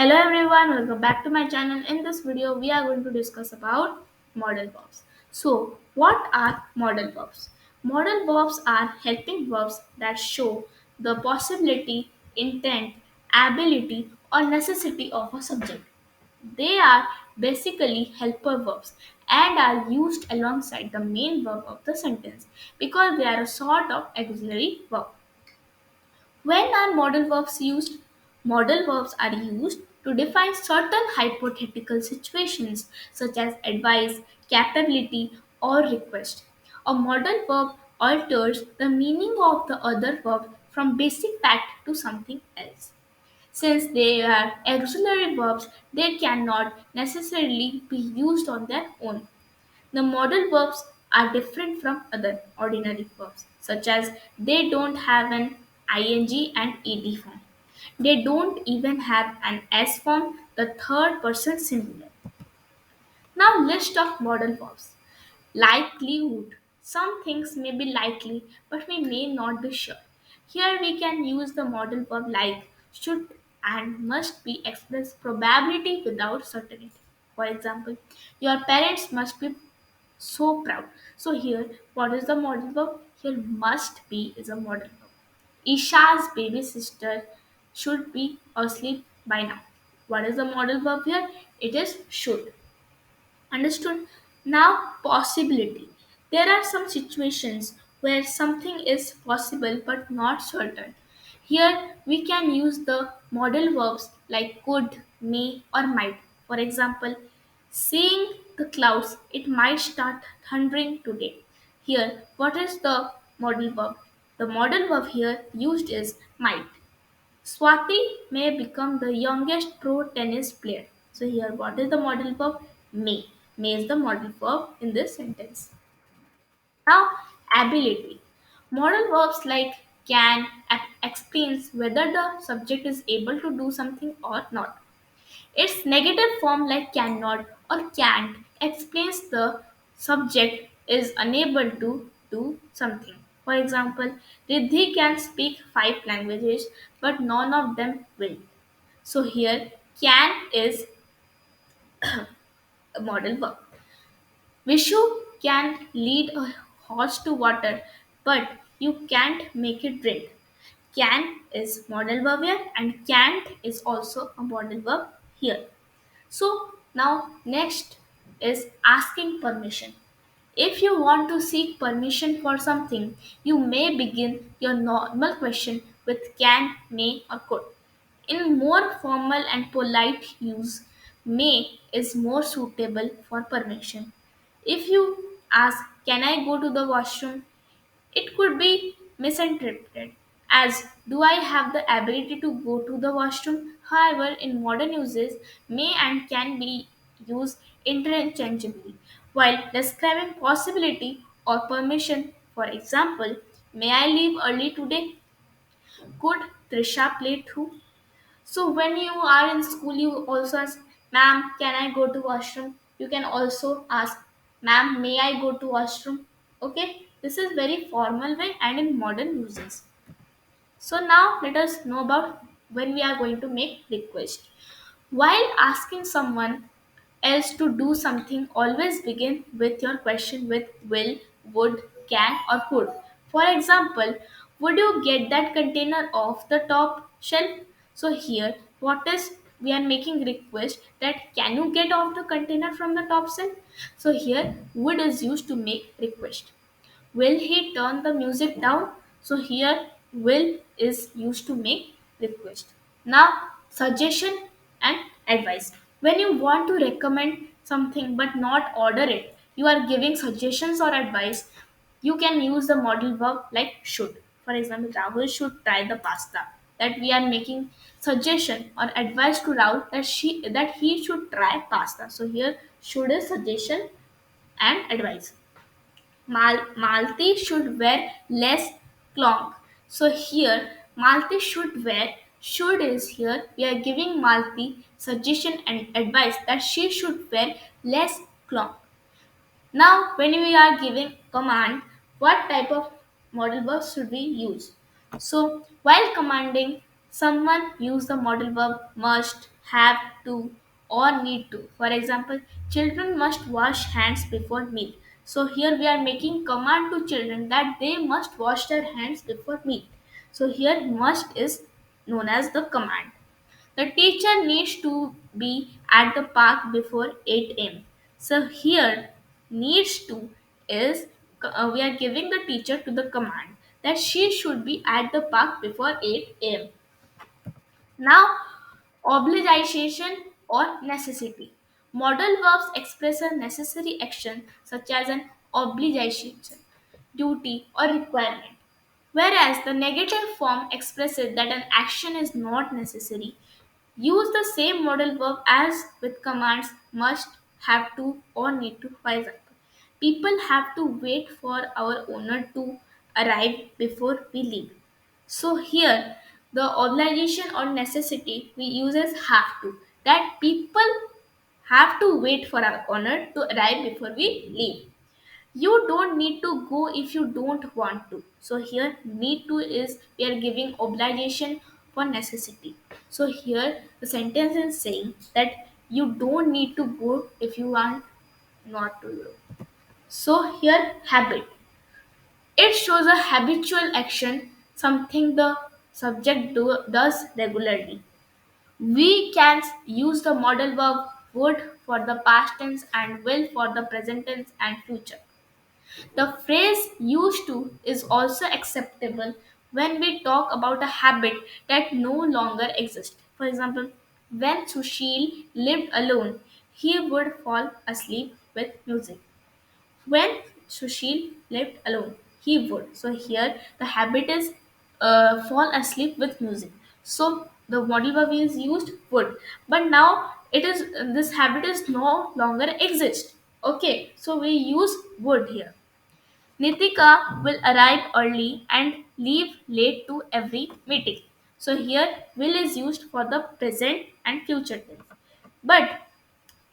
Hello everyone, welcome back to my channel. In this video, we are going to discuss about modal verbs. So, what are modal verbs? Modal verbs are helping verbs that show the possibility, intent, ability, or necessity of a subject. They are basically helper verbs and are used alongside the main verb of the sentence because they are a sort of auxiliary verb. When are modal verbs used? Modal verbs are used to define certain hypothetical situations such as advice, capability, or request. A modal verb alters the meaning of the other verb from basic fact to something else. Since they are auxiliary verbs, they cannot necessarily be used on their own. The modal verbs are different from other ordinary verbs, such as they don't have an ing and ed form. They don't even have an s form, the third person singular. Now, list of modal verbs. Likelihood. Some things may be likely, but we may not be sure. Here we can use the modal verb like, should, and must be express probability without certainty. For example, your parents must be so proud. So here, what is the modal verb? Here, must be is a modal verb. Isha's baby sister should be asleep by now. What is the modal verb here? It is should. Understood? Now, possibility. There are some situations where something is possible but not certain. Here, we can use the modal verbs like could, may, or might. For example, seeing the clouds, it might start thundering today. Here, what is the modal verb? The modal verb here used is might. Swati may become the youngest pro tennis player. So here, what is the modal verb? May. May is the modal verb in this sentence. Now, ability. Modal verbs like can explains whether the subject is able to do something or not. Its negative form like cannot or can't explains the subject is unable to do something. For example, Riddhi can speak 5 languages, but none of them will. So here, can is a modal verb. Vishu can lead a horse to water, but you can't make it drink. Can is modal verb here, and can't is also a modal verb here. So now next is asking permission. If you want to seek permission for something, you may begin your normal question with can, may, or could. In more formal and polite use, may is more suitable for permission. If you ask, can I go to the washroom? It could be misinterpreted as do I have the ability to go to the washroom? However, in modern uses, may and can be used interchangeably while describing possibility or permission. For example, may I leave early today? Could Trisha play too? So when you are in school, you also ask, ma'am, can I go to washroom? You can also ask, ma'am, may I go to washroom? Okay, this is very formal way and in modern uses. So now let us know about when we are going to make request. While asking someone else to do something, always begin with your question with will, would, can, or could. For example, would you get that container off the top shelf? So here, what is we are making request that can you get off the container from the top shelf? So here, would is used to make request. Will he turn the music down? So here will is used to make request. Now suggestion and advice. When you want to recommend something but not order it, you are giving suggestions or advice. You can use the modal verb like should. For example, Rahul should try the pasta. That we are making suggestion or advice to Rahul that he should try pasta. So here should is suggestion and advice. Malti should wear less clog. So here, Malti should wear. Should is here. We are giving Malti suggestion and advice that she should wear less clog. Now, when we are giving command, what type of model verbs should we use? So, while commanding, Someone use the modal verb must, have to, or need to. For example, children must wash hands before meal. So here we are making command to children that they must wash their hands before meal. So here must is known as the command. The teacher needs to be at the park before 8 a.m. So here needs to is we are giving the teacher to the command that she should be at the park before 8 a.m. Now, obligation or necessity. Modal verbs express a necessary action such as an obligation, duty, or requirement. Whereas the negative form expresses that an action is not necessary. Use the same modal verb as with commands must, have to, or need to. For example, people have to wait for our owner to arrive before we leave. So here, the obligation or necessity we use as have to. That people have to wait for our owner to arrive before we leave. You don't need to go if you don't want to. So here need to is we are giving obligation for necessity. So here the sentence is saying that you don't need to go if you want not to go. So here habit. It shows a habitual action, something the subject does regularly. We can use the modal verb would for the past tense and will for the present tense and future. The phrase used to is also acceptable when we talk about a habit that no longer exists. For example, when Sushil lived alone, he would fall asleep with music. When Sushil lived alone, he would. So here the habit is fall asleep with music. So the modal verb is used would, but now it is this habit is no longer exist. Okay, so we use would here. Nitika will arrive early and leave late to every meeting. So here will is used for the present and future tense. But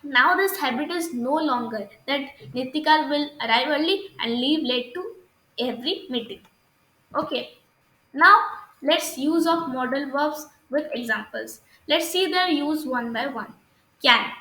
now this habit is no longer that Nitika will arrive early and leave late to every meeting. Okay. Now let's use of modal verbs with examples. Let's see their use one by one. Can.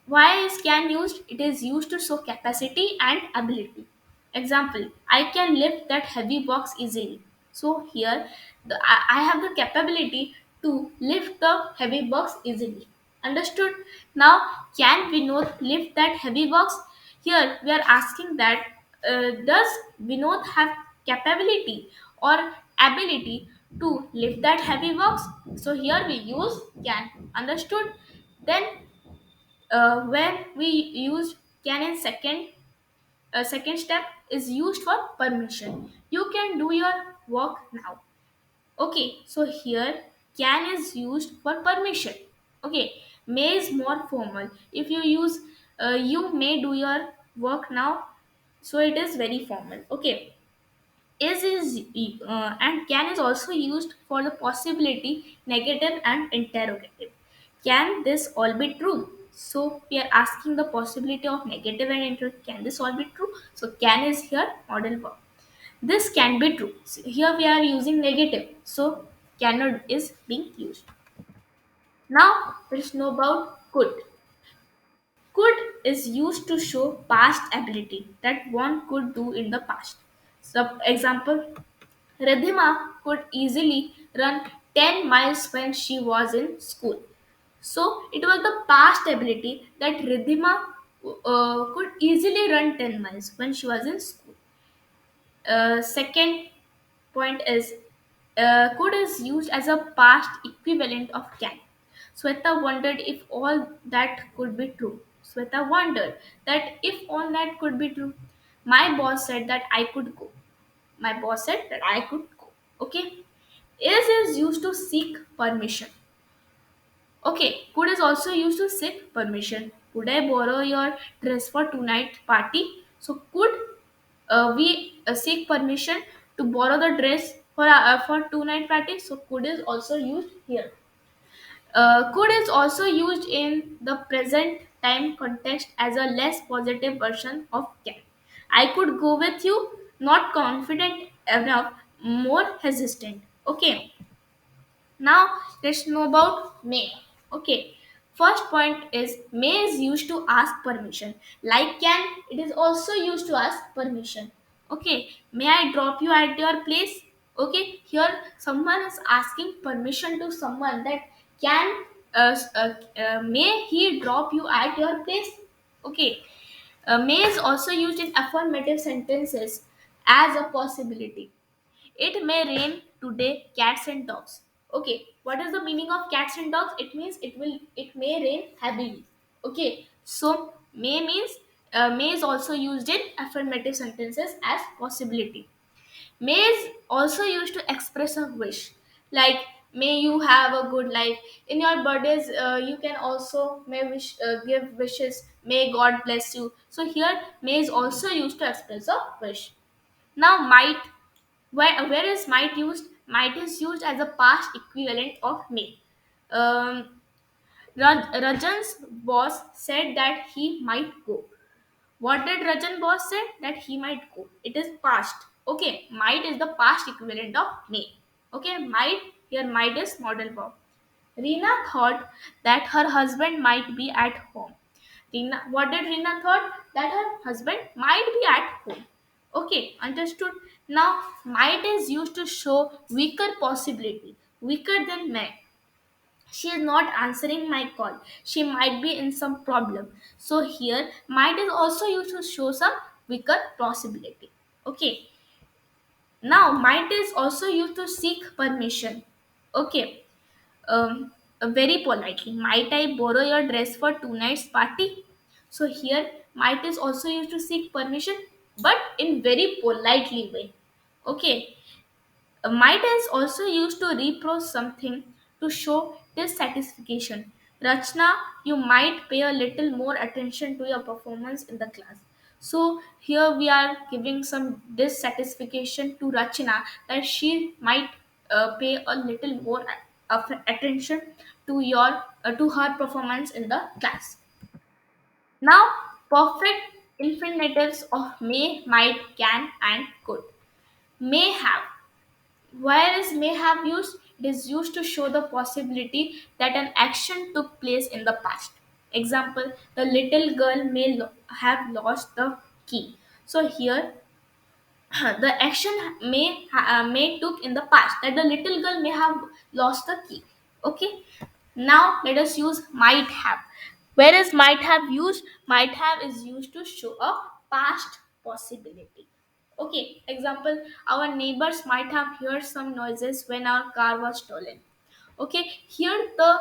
Why is can used? It is used to show capacity and ability. Example, I can lift that heavy box easily. So here, I have the capability to lift the heavy box easily. Understood? Now, can Vinod lift that heavy box? Here, we are asking that does Vinod have capability or ability to lift that heavy box? So here we use can. Understood? Then when we use can in second step is used for permission. You can do your work now. Okay, so here can is used for permission. Okay, may is more formal. If you use you may do your work now, so it is very formal. Okay, is and can is also used for the possibility, negative and interrogative. Can this all be true? So we are asking the possibility of negative and can this all be true? So can is here model verb. This can be true. So here we are using negative, so cannot is being used. Now let's know about could. Could is used to show past ability that one could do in the past. So example, Radhima could easily run 10 miles when she was in school. So it was the past ability that Radhima could easily run 10 miles when she was in school. Second point is could is used as a past equivalent of can. Sweta wondered if all that could be true. Sweta wondered that if all that could be true. My boss said that I could go. My boss said that I could go. Okay. Is used to seek permission. Okay. Could is also used to seek permission. Could I borrow your dress for tonight party? So could we seek permission to borrow the dress for two-night party? So could is also used here. Could is also used in the present time context as a less positive version of can. I could go with you, not confident enough, more hesitant. Okay. Now let's know about may. Okay. First point is may is used to ask permission. Like can, it is also used to ask permission. Okay. May I drop you at your place? Okay. Here someone is asking permission to someone that can may he drop you at your place? Okay. May is also used in affirmative sentences as a possibility. It may rain today, cats and dogs. Okay, what is the meaning of cats and dogs? It means it may rain heavily. Okay, so may is also used in affirmative sentences as possibility. May is also used to express a wish, like may you have a good life. In your birthdays, you can also may wish give wishes. May God bless you. So here may is also used to express a wish. Now might, where is might used? Might is used as a past equivalent of may. Um, Rajan's boss said that he might go. What did Rajan boss say? That he might go. It is past. Okay, might is the past equivalent of may. Okay, might, here might is modal verb. Reena thought that her husband might be at home. What did Reena thought? That her husband might be at home. Okay, understood. Now, might is used to show weaker possibility, weaker than may. She is not answering my call. She might be in some problem. So here, might is also used to show some weaker possibility. Okay. Now, might is also used to seek permission. Okay, very politely. Might I borrow your dress for tonight's party? So here, might is also used to seek permission, but in very politely way. Okay, might is also used to reproach something to show dissatisfaction. Rachna, you might pay a little more attention to your performance in the class. So here we are giving some dissatisfaction to Rachna that she might pay a little more of attention to your to her performance in the class. Now, perfect infinitives of may, might, can, and could. May have. Where is may have used? It is used to show the possibility that an action took place in the past. Example, the little girl may have lost the key. So here the action may took in the past, that the little girl may have lost the key. Okay, now let us use might have. Whereas might have used, might have is used to show a past possibility. Okay, example, our neighbors might have heard some noises when our car was stolen. Okay, here the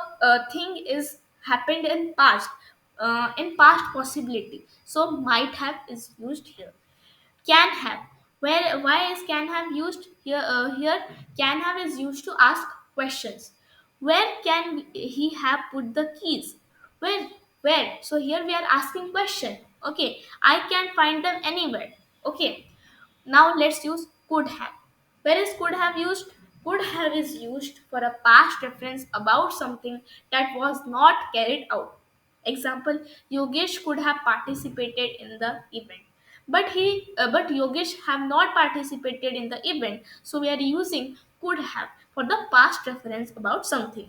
thing is happened in past possibility, so might have is used here. Can have, where why is can have used here? Here can have is used to ask questions. Where can he have put the keys? Where So here we are asking question. Okay, I can find them anywhere. Okay, now let's use could have. Where is could have used? Could have is used for a past reference about something that was not carried out. Example, Yogesh could have participated in the event. But Yogesh have not participated in the event. So we are using could have for the past reference about something.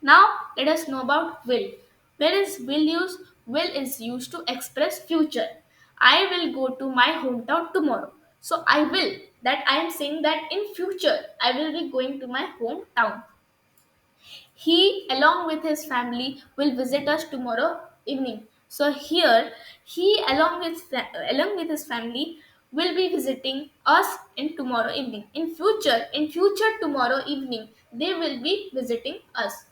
Now let us know about will. Where is will used? Will is used to express future. I will go to my hometown tomorrow. So I will, that I am saying that in future I will be going to my hometown. He, along with his family, will visit us tomorrow evening. So here, he, along with his family, will be visiting us in tomorrow evening. In future tomorrow evening, they will be visiting us.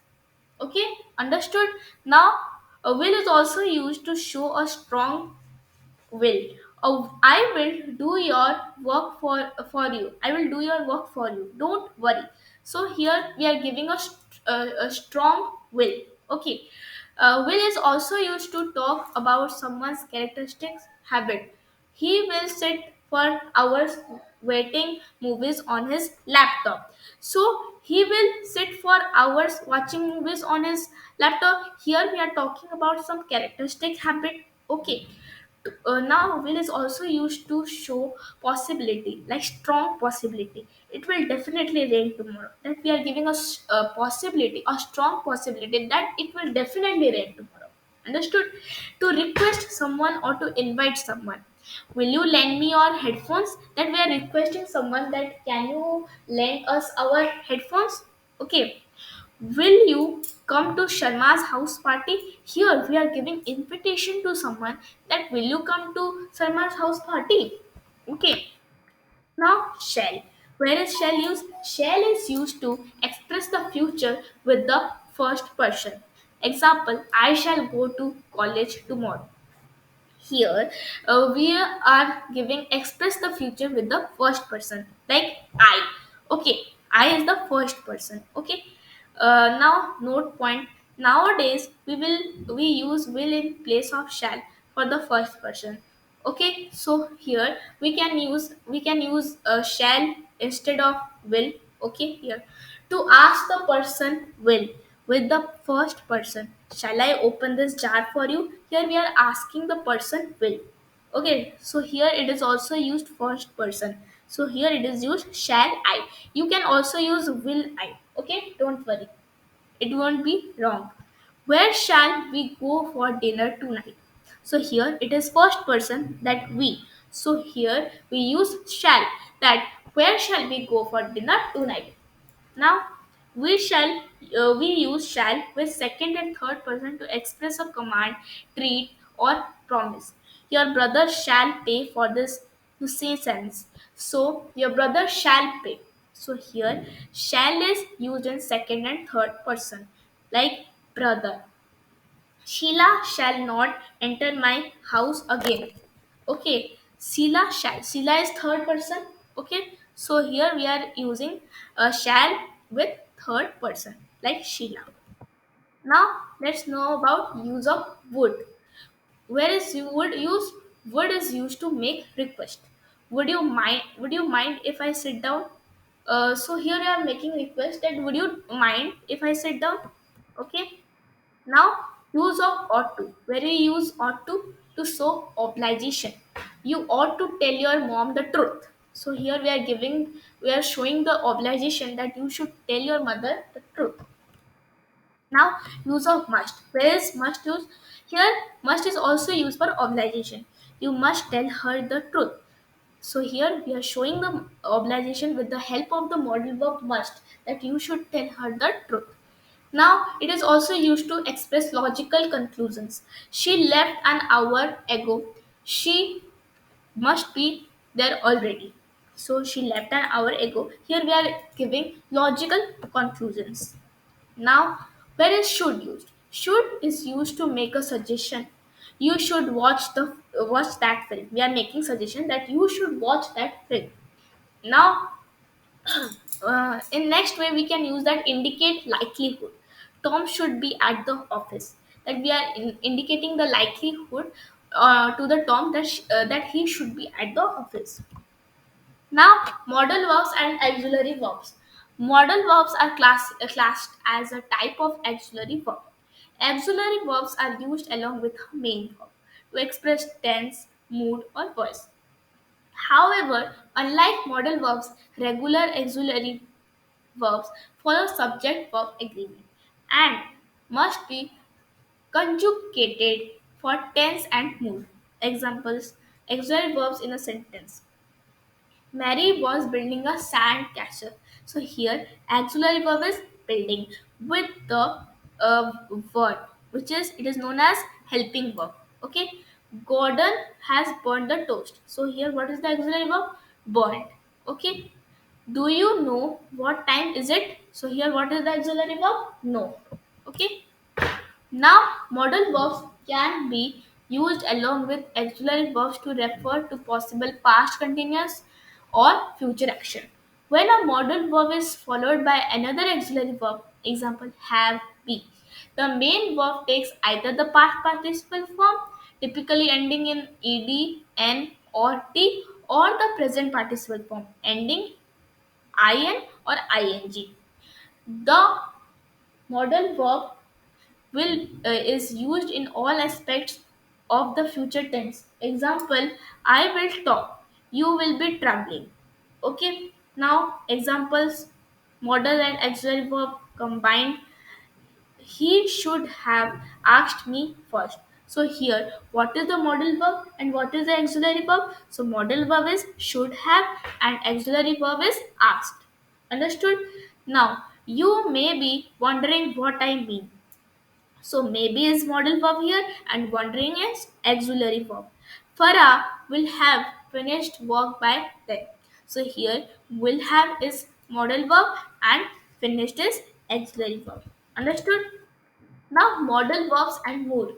Okay, understood. Now a will is also used to show a strong will. Oh, I will do your work for you. I will do your work for you, don't worry. So here we are giving a strong will. Okay, will is also used to talk about someone's characteristics habit. He will sit for hours waiting movies on his laptop. So he will sit for hours watching movies on his laptop. Here we are talking about some characteristic habit. Okay, Now will is also used to show possibility, like strong possibility. It will definitely rain tomorrow. That we are giving us a possibility, a strong possibility that it will definitely rain tomorrow. Understood? To request someone or to invite someone. Will you lend me your headphones? That we are requesting someone that can you lend us our headphones? Okay. Will you come to Sharma's house party? Here we are giving invitation to someone that will you come to Sharma's house party? Okay. Now shall. Where is shall used? Shall is used to express the future with the first person. Example, I shall go to college tomorrow. Here we are giving express the future with the first person, like I. Okay, I is the first person. Okay. Now note point, nowadays we use will in place of shall for the first person. Okay, so here we can use shall instead of will. Okay, here to ask the person will with the first person. Shall I open this jar for you? Here we are asking the person will. Okay, so here it is also used first person. So here it is used shall I. You can also use will I. Okay, don't worry, it won't be wrong. Where shall we go for dinner tonight? So here it is first person, that we. So here we use shall, that where shall we go for dinner tonight? Now we use shall with second and third person to express a command, treat, or promise. Your brother shall pay for this to say sense. So your brother shall pay. So here shall is used in second and third person, like brother. Sheila shall not enter my house again. Okay, Sheila shall. Sheila is third person. Okay, so here we are using a shall with third person, like Sheila. Now let's know about use of would. Where is would used? Would is used to make request. Would you mind? Would you mind if I sit down? So here I am making request that would you mind if I sit down? Okay. Now, use of ought to. Where you use ought to show obligation. You ought to tell your mom the truth. So here we are showing the obligation that you should tell your mother the truth. Now, use of must. Where is must used? Here, must is also used for obligation. You must tell her the truth. So here we are showing the obligation with the help of the modal verb must, that you should tell her the truth. Now, it is also used to express logical conclusions. She left an hour ago. She must be there already. So, she left an hour ago. Here we are giving logical conclusions. Now, where is should used? Should is used to make a suggestion. You should watch that film. We are making suggestion that you should watch that film. Now, in next way we can use that indicate likelihood. Tom should be at the office. That we are indicating the likelihood to the Tom that he should be at the office. Now, modal verbs and auxiliary verbs. Modal verbs are classed as a type of auxiliary verb. Auxiliary verbs are used along with main verb to express tense, mood, or voice. However, unlike modal verbs, regular auxiliary verbs follow subject verb agreement and must be conjugated for tense and mood. Examples: auxiliary verbs in a sentence. Mary was building a sand castle. So here auxiliary verb is building with the word, which is it is known as helping verb. Okay. Gordon has burned the toast. So here what is the auxiliary verb? Burned. Okay. Do you know what time is it? So here what is the auxiliary verb? No. Okay. Now modal verbs can be used along with auxiliary verbs to refer to possible past continuous or future action. When a modal verb is followed by another auxiliary verb, example have, be, the main verb takes either the past participle form, typically ending in ed, n, or t, or the present participle form ending in or ing. The modal verb will is used in all aspects of the future tense. Example, I will talk, you will be traveling. Okay, now examples, modal and auxiliary verb combined. He should have asked me first. So here, what is the modal verb and what is the auxiliary verb? So modal verb is should have and auxiliary verb is asked. Understood? Now, you may be wondering what I mean. So maybe is modal verb here and wondering is auxiliary verb. Farah will have finished work by then. So here will have is modal verb and finished is auxiliary verb. Understood? Now modal verbs and mood.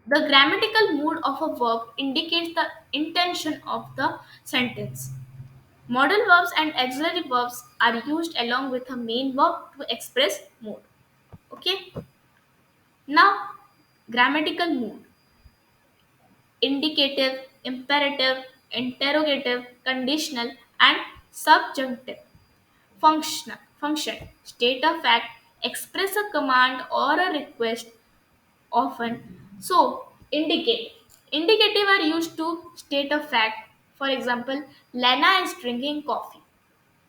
The grammatical mood of a verb indicates the intention of the sentence. Modal verbs and auxiliary verbs are used along with a main verb to express mood. Okay? Now grammatical mood. Indicative, imperative, interrogative, conditional, and subjunctive. Function, state of fact, express a command or a request often. So, indicative are used to state a fact. For example, Lena is drinking coffee.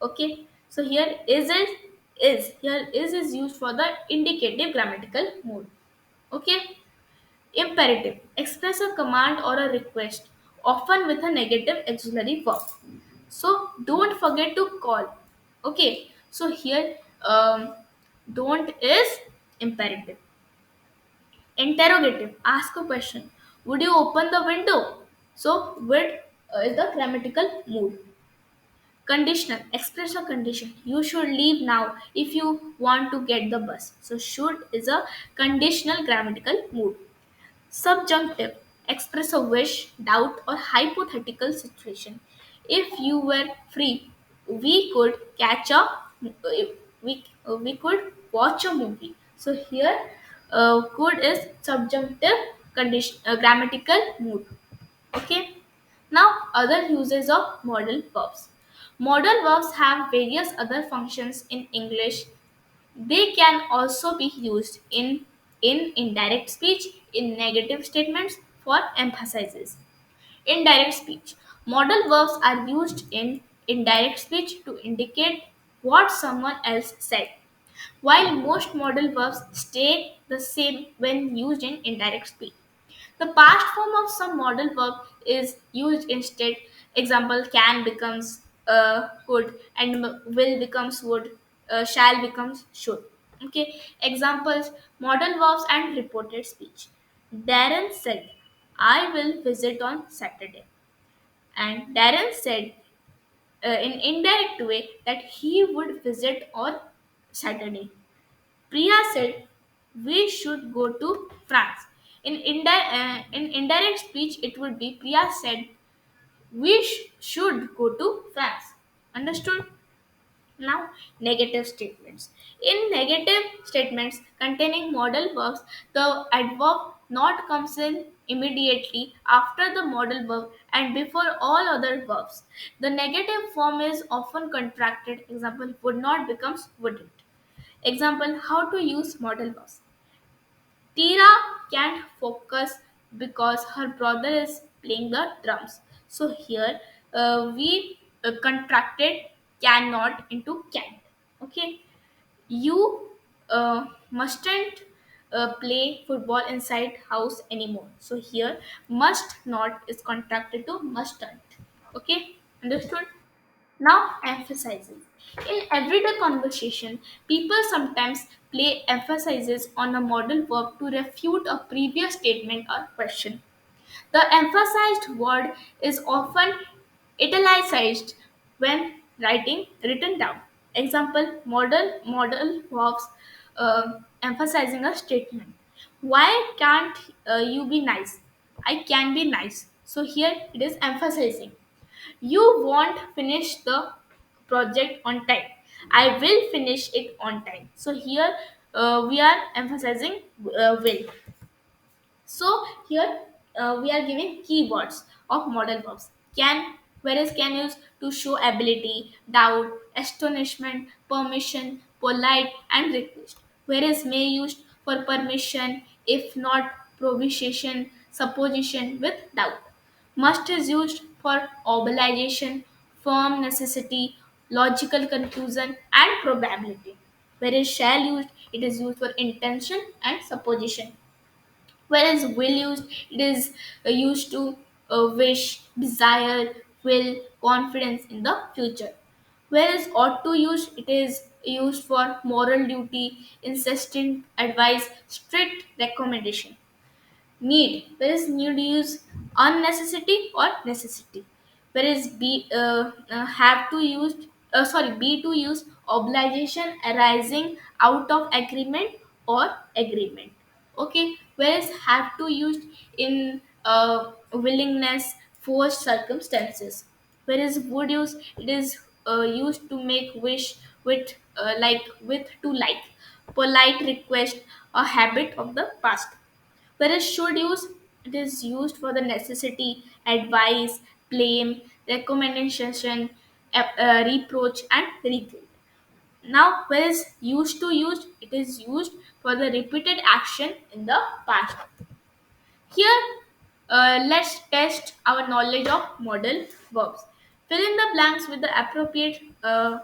Okay, so here is used for the indicative grammatical mood. Okay, imperative, express a command or a request, often with a negative auxiliary verb. So don't forget to call. Okay. So here don't is imperative. Interrogative, ask a question. Would you open the window? So would is the grammatical mood. Conditional, express a condition. You should leave now if you want to get the bus. So should is a conditional grammatical mood. Subjunctive, express a wish, doubt, or hypothetical situation. If you were free, we could catch a we could watch a movie. So here, could is subjunctive condition grammatical mood. Okay. Now other uses of modal verbs. Modal verbs have various other functions in English. They can also be used in indirect speech, in negative statements for emphasis. Indirect speech. Modal verbs are used in indirect speech to indicate what someone else said, while most modal verbs stay the same when used in indirect speech. The past form of some modal verb is used instead. Example, can becomes could, and will becomes would, shall becomes should. Okay. Examples, modal verbs and reported speech. Darren said, I will visit on Saturday. And Darren said in indirect way that he would visit on Saturday. Priya said, we should go to France. In indirect speech, it would be Priya said, we should go to France. Understood? Now, negative statements. In negative statements containing modal verbs, the adverb not comes in immediately after the modal verb and before all other verbs. The negative form is often contracted. Example, would not becomes wouldn't. Example, how to use modal verbs. Tira can't focus because her brother is playing the drums. So here we contracted cannot into can't. Okay, you mustn't play football inside house anymore. So here must not is contracted to mustn't. Okay, understood? Now, emphasizing. In everyday conversation, people sometimes play emphasis on a modal verb to refute a previous statement or question. The emphasized word is often italicized when written down. Example: modal verbs emphasizing a statement. Why can't you be nice? I can be nice. So here it is emphasizing. You won't finish the project on time. I will finish it on time. So here we are emphasizing will. So here we are giving keywords of modal verbs. Can, whereas can used to show ability, doubt, astonishment, permission, polite, and request. Whereas may used for permission, if not prohibition, supposition with doubt. Must is used for obligation, firm necessity, logical conclusion, and probability. Whereas shall used, it is used for intention and supposition. Whereas will used, it is used to wish, desire, will, confidence in the future. Whereas ought to use, it is used for moral duty, insistent advice, strict recommendation. Need, whereas need use unnecessity or necessity. Whereas have to use, be to use obligation arising out of agreement or agreement. Okay, whereas have to use in willingness, forced circumstances. Whereas would use, it is used to make wish with with to like, polite request, a habit of the past. Whereas should use, it is used for the necessity, advice, blame, recommendation, reproach, and regret. Now, whereas used to use, it is used for the repeated action in the past. Here, let's test our knowledge of modal verbs. Fill in the blanks with the appropriate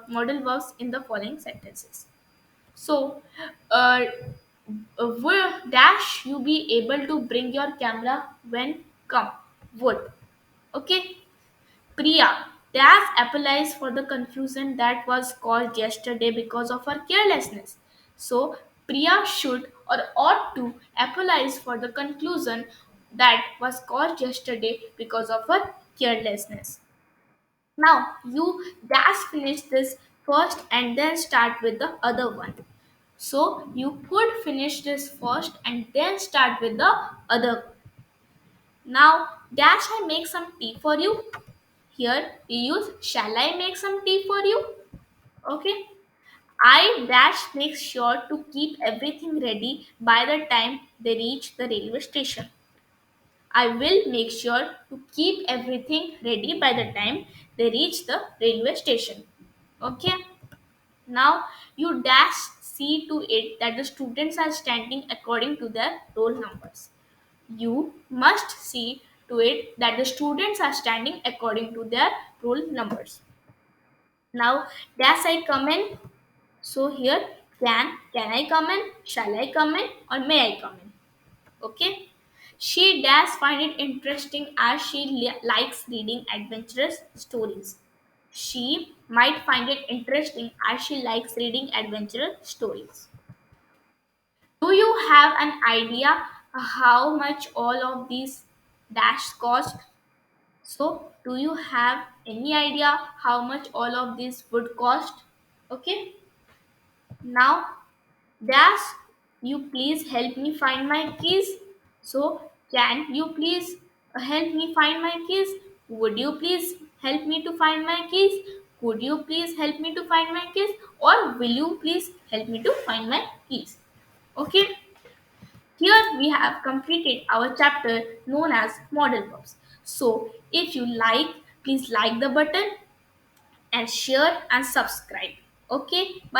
modal verbs in the following sentences. So, will dash you be able to bring your camera when come? Would. Okay. Priya dash applies for the confusion that was caused yesterday because of her carelessness. So, Priya should or ought to apologize for the conclusion that was caused yesterday because of her carelessness. Now, you dash finish this first and then start with the other one. So you could finish this first and then start with the other. Now, dash I make some tea for you. Here we use shall I make some tea for you? Okay. I dash makes sure to keep everything ready by the time they reach the railway station. I will make sure to keep everything ready by the time they reach the railway station. Okay. Now you dash see to it that the students are standing according to their roll numbers. You must see to it that the students are standing according to their roll numbers. Now dash I come in. So here can I come in? Shall I come in? Or may I come in? Okay. She does find it interesting as she likes reading adventurous stories. She might find it interesting as she likes reading adventurous stories. Do you have an idea how much all of these dash cost? So, do you have any idea how much all of this would cost? Okay. Now, dash, you please help me find my keys? So, can you please help me find my keys? Would you please help me to find my keys? Could you please help me to find my keys? Or will you please help me to find my keys? Okay, here we have completed our chapter known as model verbs. So, if you like, please like the button and share and subscribe. Okay, bye.